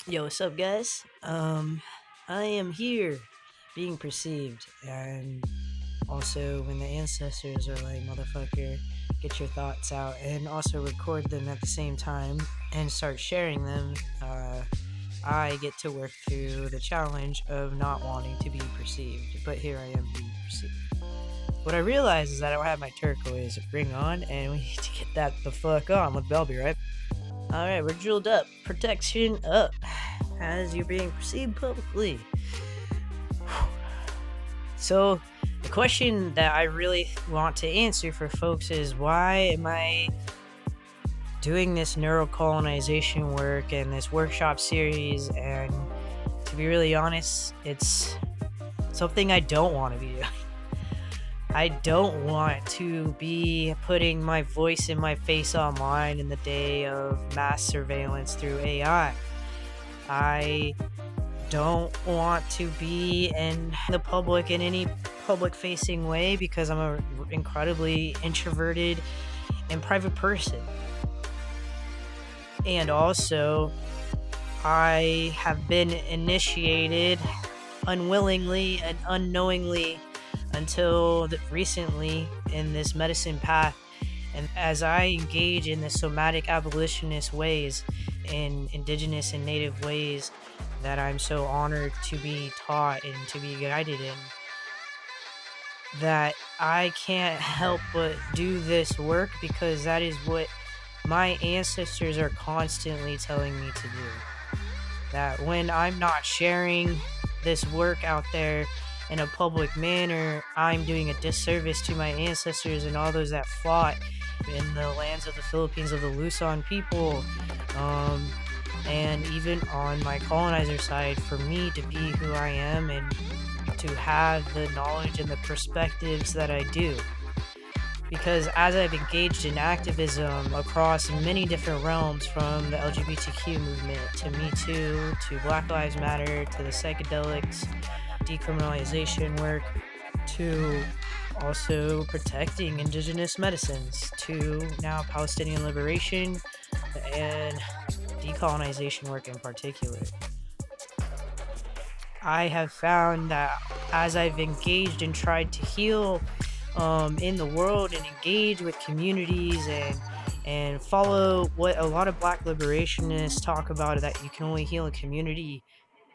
Yo, what's up, guys? I am here being perceived, and also when the ancestors are like, motherfucker, get your thoughts out, and also record them at the same time and start sharing them, I get to work through the challenge of not wanting to be perceived, but here I am being perceived. What I realize is that I don't have my turquoise ring on, and we need to get that the fuck on. With Bell, be right. Alright, we're drilled up. Protection up. As you're being perceived publicly. So, the question that I really want to answer for folks is, why am I doing this neurocolonization work and this workshop series? And to be really honest, it's something I don't want to be doing. I don't want to be putting my voice and my face online in the day of mass surveillance through AI. I don't want to be in the public in any public facing way because I'm an incredibly introverted and private person. And also, I have been initiated unwillingly and unknowingly until recently in this medicine path. And as I engage in the somatic abolitionist ways, in indigenous and native ways that I'm so honored to be taught and to be guided in, that I can't help but do this work because that is what my ancestors are constantly telling me to do. That when I'm not sharing this work out there in a public manner, I'm doing a disservice to my ancestors and all those that fought in the lands of the Philippines, of the Luzon people, and even on my colonizer side, for me to be who I am and to have the knowledge and the perspectives that I do. Because as I've engaged in activism across many different realms, from the LGBTQ movement to Me Too, to Black Lives Matter, to the psychedelics, decriminalization work, to also protecting indigenous medicines, to now Palestinian liberation and decolonization work in particular, I have found that as I've engaged and tried to heal in the world and engage with communities and follow what a lot of Black liberationists talk about, that you can only heal a community,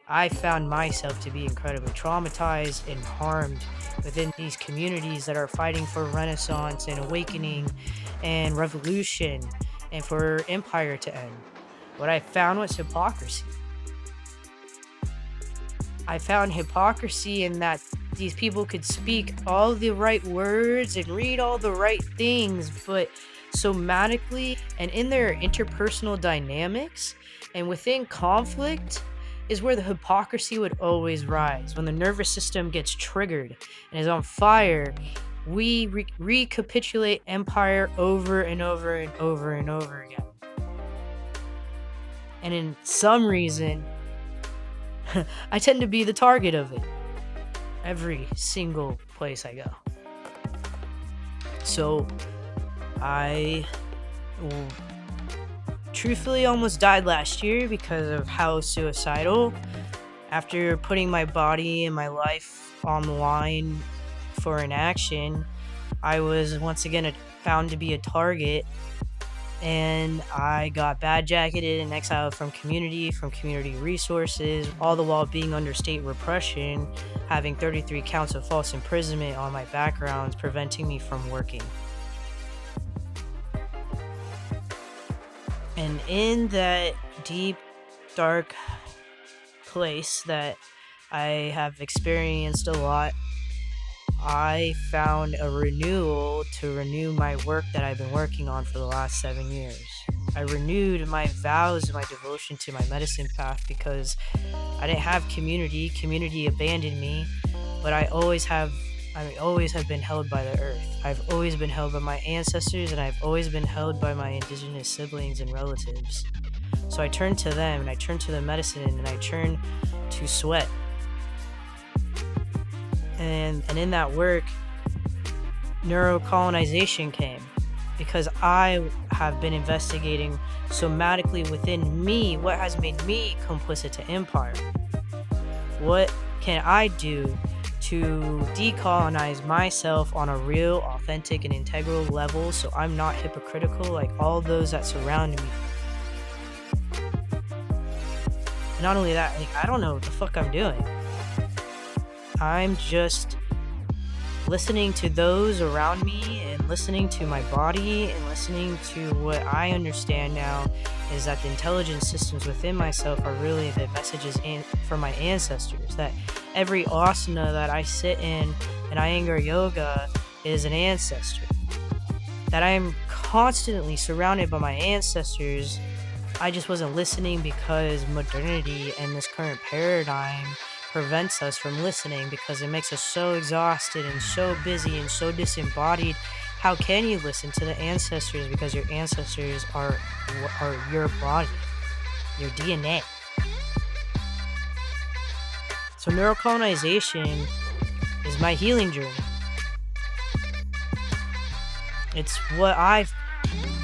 I found myself to be incredibly traumatized and harmed within these communities that are fighting for renaissance and awakening and revolution and for empire to end. What I found was hypocrisy. I found hypocrisy in that these people could speak all the right words and read all the right things, but somatically and in their interpersonal dynamics and within conflict is where the hypocrisy would always rise. When the nervous system gets triggered and is on fire, we recapitulate empire over and over and over and over again. And in some reason, I tend to be the target of it every single place I go. So I truthfully almost died last year because of how suicidal. After putting my body and my life on the line for an action, I was once again found to be a target, and I got bad jacketed and exiled from community resources, all the while being under state repression, having 33 counts of false imprisonment on my backgrounds, preventing me from working. And in that deep, dark place that I have experienced a lot, I found a renewal to renew my work that I've been working on for the last 7 years. I renewed my vows and my devotion to my medicine path because I didn't have community. Community abandoned me, but I always have been held by the earth. I've always been held by my ancestors, and I've always been held by my indigenous siblings and relatives. So I turned to them, and I turned to the medicine, and I turned to sweat. And in that work, neurocolonization came. because I have been investigating somatically within me what has made me complicit to empire. What can I do to decolonize myself on a real, authentic, and integral level so I'm not hypocritical like all those that surround me? And not only that, like, I don't know what the fuck I'm doing. I'm just listening to those around me and listening to my body and listening to what I understand now is that the intelligence systems within myself are really the messages from my ancestors. That every asana that I sit in Iyengar yoga is an ancestor. That I'm constantly surrounded by my ancestors. I just wasn't listening because modernity and this current paradigm prevents us from listening because it makes us so exhausted and so busy and so disembodied. How can you listen to the ancestors? Because your ancestors are your body, your DNA. So neurocolonization is my healing journey. It's what I've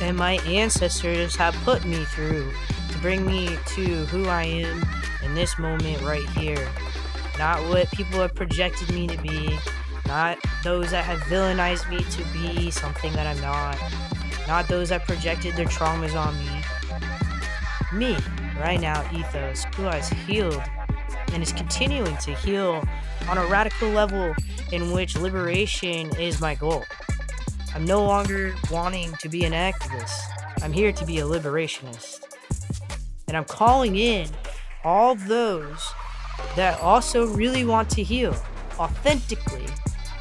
and my ancestors have put me through to bring me to who I am in this moment right here. Not what people have projected me to be, not those that have villainized me to be something that I'm not those that projected their traumas on me. Me, right now, Ethos, who has healed and is continuing to heal on a radical level in which liberation is my goal. I'm no longer wanting to be an activist. I'm here to be a liberationist. And I'm calling in all those that also really want to heal authentically.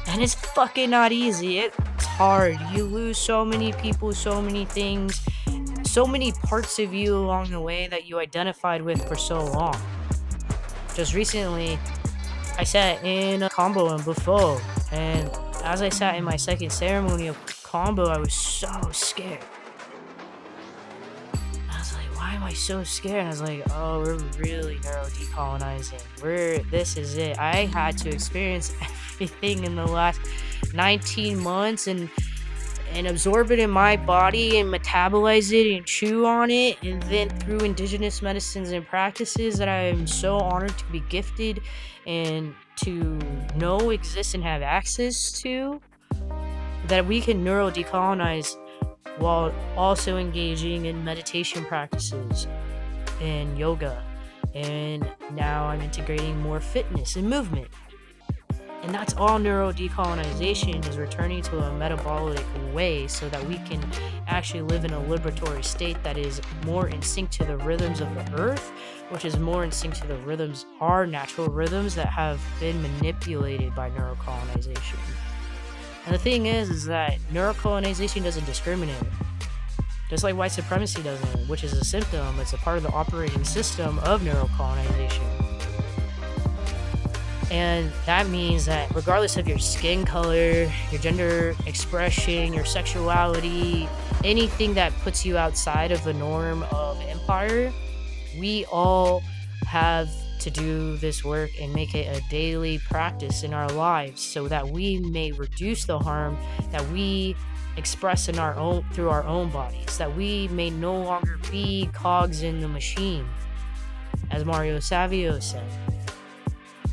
And it's fucking not easy. It's hard. You lose so many people, so many things, so many parts of you along the way that you identified with for so long. Just recently, I sat in a combo in Buffalo, and as I sat in my second ceremony of combo, I was so scared. I was like, why am I so scared? And I was like, oh, we're really neuro-decolonizing. This is it. I had to experience everything in the last 19 months and absorb it in my body and metabolize it and chew on it. And then through indigenous medicines and practices that I am so honored to be gifted and to know exist and have access to, that we can neuro-decolonize while also engaging in meditation practices and yoga. And now I'm integrating more fitness and movement. And that's all neuro-decolonization is, returning to a metabolic way so that we can actually live in a liberatory state that is more in sync to the rhythms of the earth, which is more in sync to the rhythms, our natural rhythms that have been manipulated by neurocolonization. And the thing is that neurocolonization doesn't discriminate. Just like white supremacy doesn't, which is a symptom, it's a part of the operating system of neurocolonization. And that means that regardless of your skin color, your gender expression, your sexuality, anything that puts you outside of the norm of empire, we all have to do this work and make it a daily practice in our lives so that we may reduce the harm that we express in our own through our own bodies, that we may no longer be cogs in the machine, as Mario Savio said.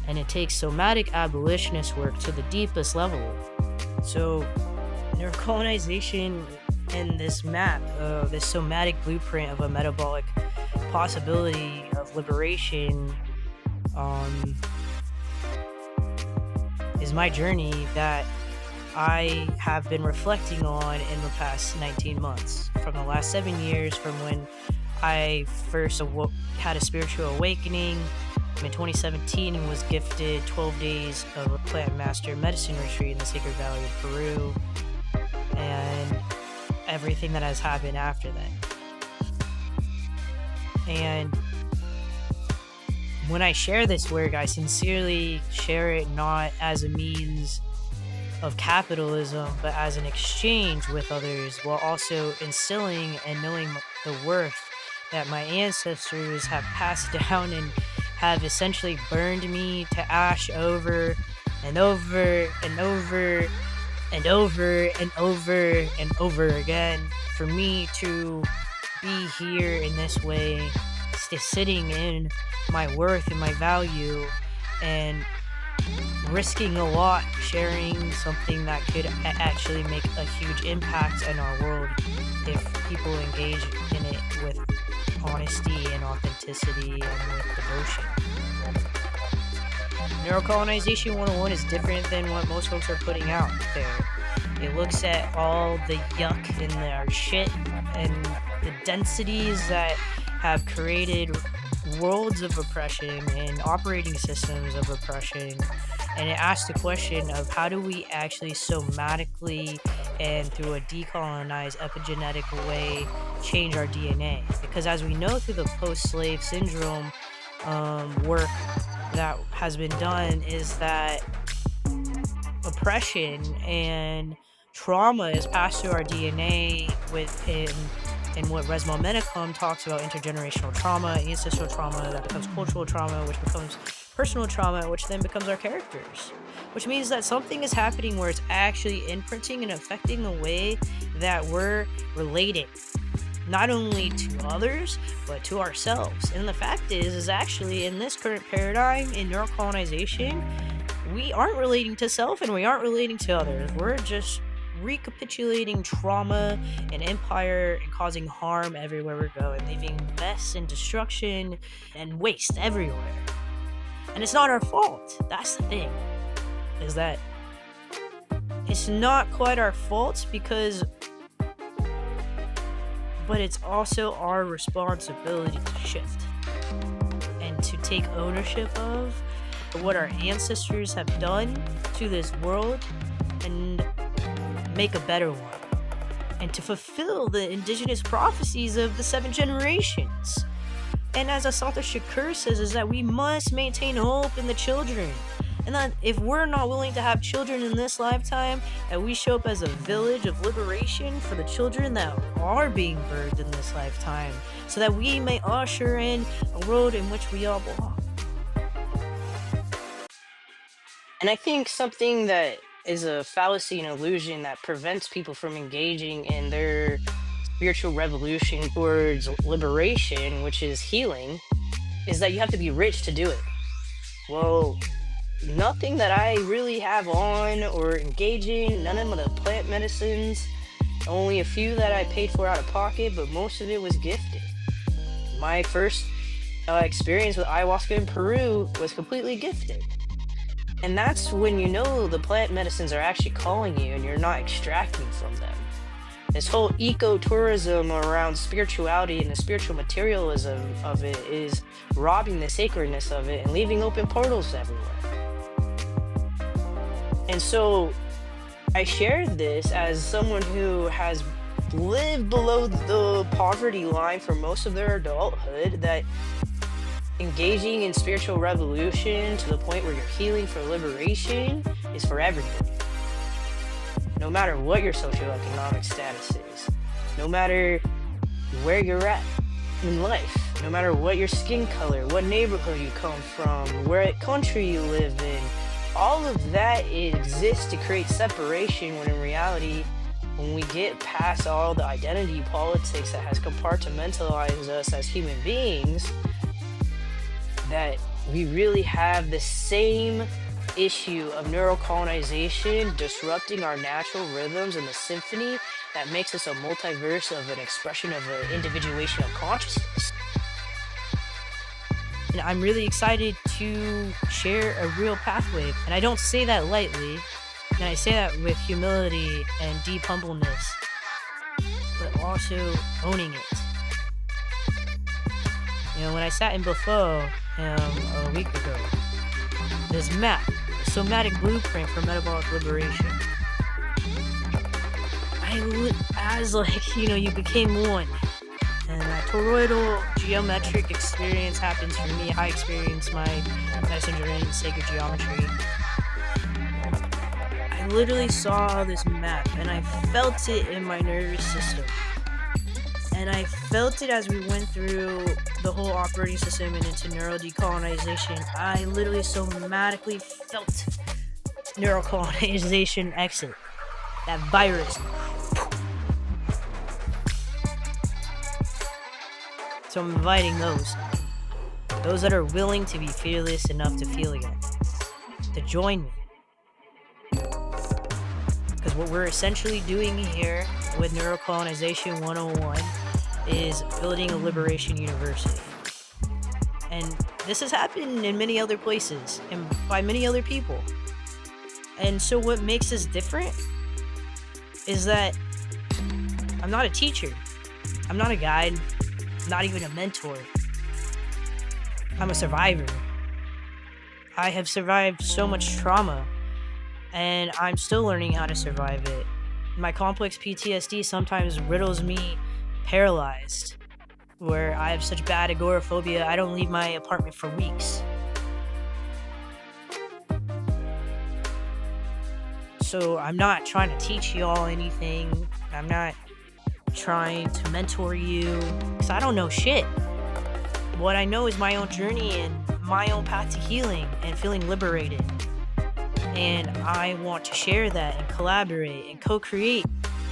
And it takes somatic abolitionist work to the deepest level. So neurocolonization and this map, this somatic blueprint of a metabolic possibility of liberation is my journey that I have been reflecting on in the past 19 months. From the last 7 years, from when I first had a spiritual awakening in 2017 and was gifted 12 days of a plant master medicine retreat in the Sacred Valley of Peru, and everything that has happened after that. And when I share this work, I sincerely share it not as a means of capitalism, but as an exchange with others, while also instilling and knowing the worth that my ancestors have passed down and have essentially burned me to ash over and over and over and over and over and over again for me to be here in this way, sitting in my worth and my value, and risking a lot, sharing something that could actually make a huge impact in our world if people engage in it with honesty and authenticity and with devotion. Neurocolonization 101 is different than what most folks are putting out there. It looks at all the yuck in their shit and the densities that have created worlds of oppression and operating systems of oppression, and it asks the question of how do we actually somatically and through a decolonized epigenetic way change our DNA. Because as we know through the post-slave syndrome work that has been done, is that oppression and trauma is passed through our DNA within, and what Resmaa Menakem talks about, intergenerational trauma, ancestral trauma, that becomes cultural trauma, which becomes personal trauma, which then becomes our characters. Which means that something is happening where it's actually imprinting and affecting the way that we're relating, not only to others, but to ourselves. And the fact is actually in this current paradigm in neurocolonization, we aren't relating to self and we aren't relating to others. We're just recapitulating trauma and empire and causing harm everywhere we go and leaving mess and destruction and waste everywhere. And it's not our fault. That's the thing, is that it's not quite our fault but it's also our responsibility to shift and to take ownership of what our ancestors have done to this world and make a better one, and to fulfill the indigenous prophecies of the 7 generations. And as Asantha Shakur says, is that we must maintain hope in the children, and that if we're not willing to have children in this lifetime, that we show up as a village of liberation for the children that are being birthed in this lifetime, so that we may usher in a world in which we all belong. And I think something that is a fallacy and illusion that prevents people from engaging in their spiritual revolution towards liberation, which is healing, is that you have to be rich to do it. Well, nothing that I really have on or engage in, none of the plant medicines, only a few that I paid for out of pocket, but most of it was gifted. My first experience with ayahuasca in Peru was completely gifted. And that's when you know the plant medicines are actually calling you and you're not extracting from them. This whole ecotourism around spirituality and the spiritual materialism of it is robbing the sacredness of it and leaving open portals everywhere. And so I shared this as someone who has lived below the poverty line for most of their adulthood, that engaging in spiritual revolution to the point where you're healing for liberation is for everybody. No matter what your socioeconomic status is, no matter where you're at in life, no matter what your skin color, what neighborhood you come from, what country you live in, all of that exists to create separation, when in reality, when we get past all the identity politics that has compartmentalized us as human beings, that we really have the same issue of neurocolonization disrupting our natural rhythms and the symphony that makes us a multiverse of an expression of an individuation of consciousness. And I'm really excited to share a real pathway, and I don't say that lightly, and I say that with humility and deep humbleness, but also owning it. You know, when I sat in Buffalo a week ago, this map, a somatic blueprint for metabolic liberation, as like, you know, you became one. And that toroidal geometric experience happens for me. I experience my medicine journey in sacred geometry. I literally saw this map and I felt it in my nervous system. And I felt it as we went through the whole operating system and into neurodecolonization. I literally somatically felt neurocolonization exit. that virus. So I'm inviting those that are willing to be fearless enough to feel again, to join me. Because what we're essentially doing here with Neurocolonization 101 is building a liberation university. And this has happened in many other places and by many other people. And so what makes us different is that I'm not a teacher. I'm not a guide. I'm not even a mentor. I'm a survivor. I have survived so much trauma, and I'm still learning how to survive it. My complex PTSD sometimes riddles me paralyzed, where I have such bad agoraphobia, I don't leave my apartment for weeks. So I'm not trying to teach y'all anything. I'm not trying to mentor you, because I don't know shit. What I know is my own journey and my own path to healing and feeling liberated. And I want to share that and collaborate and co-create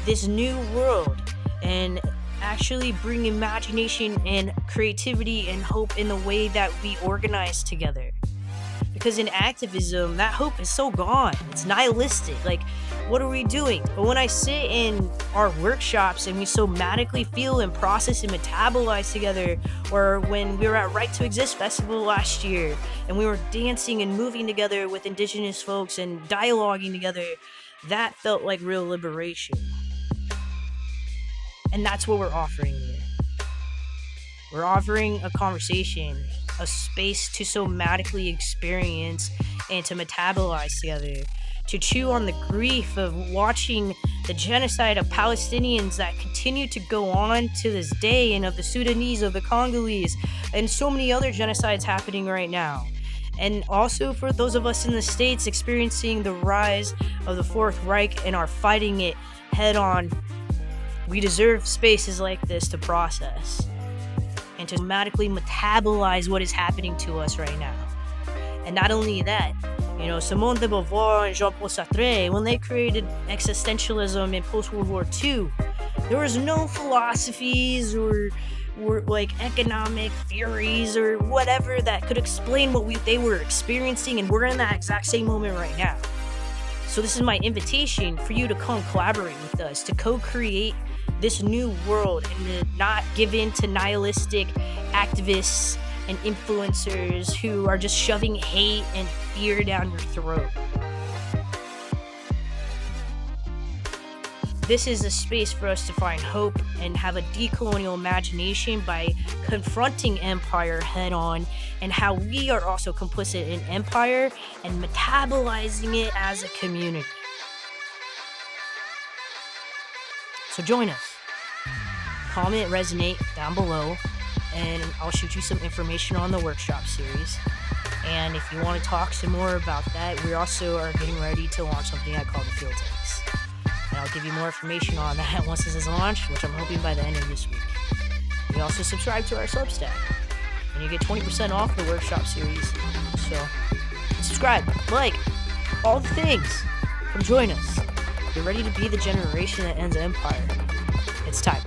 this new world and actually bring imagination and creativity and hope in the way that we organize together. Because in activism, that hope is so gone. It's nihilistic. Like, what are we doing? But when I sit in our workshops and we somatically feel and process and metabolize together, or when we were at Right to Exist Festival last year and we were dancing and moving together with indigenous folks and dialoguing together, that felt like real liberation. And that's what we're offering here. We're offering a conversation, a space to somatically experience and to metabolize together, to chew on the grief of watching the genocide of Palestinians that continue to go on to this day, and of the Sudanese, of the Congolese, and so many other genocides happening right now. And also for those of us in the States experiencing the rise of the Fourth Reich and are fighting it head on. We deserve spaces like this to process and to somatically metabolize what is happening to us right now. And not only that, you know, Simone de Beauvoir and Jean-Paul Sartre, when they created existentialism in post-World War II, there was no philosophies or like economic theories or whatever that could explain what they were experiencing, and we're in that exact same moment right now. So this is my invitation for you to come collaborate with us, to co-create this new world and to not give in to nihilistic activists and influencers who are just shoving hate and fear down your throat. This is a space for us to find hope and have a decolonial imagination by confronting empire head on, and how we are also complicit in empire and metabolizing it as a community. So join us. Comment Resonate down below, and I'll shoot you some information on the workshop series. And if you want to talk some more about that, we also are getting ready to launch something I call the Field Takes. And I'll give you more information on that once this is launched, which I'm hoping by the end of this week. You also subscribe to our Substack, and you get 20% off the workshop series. So subscribe, like, all the things. Come join us. You're ready to be the generation that ends empire. It's time.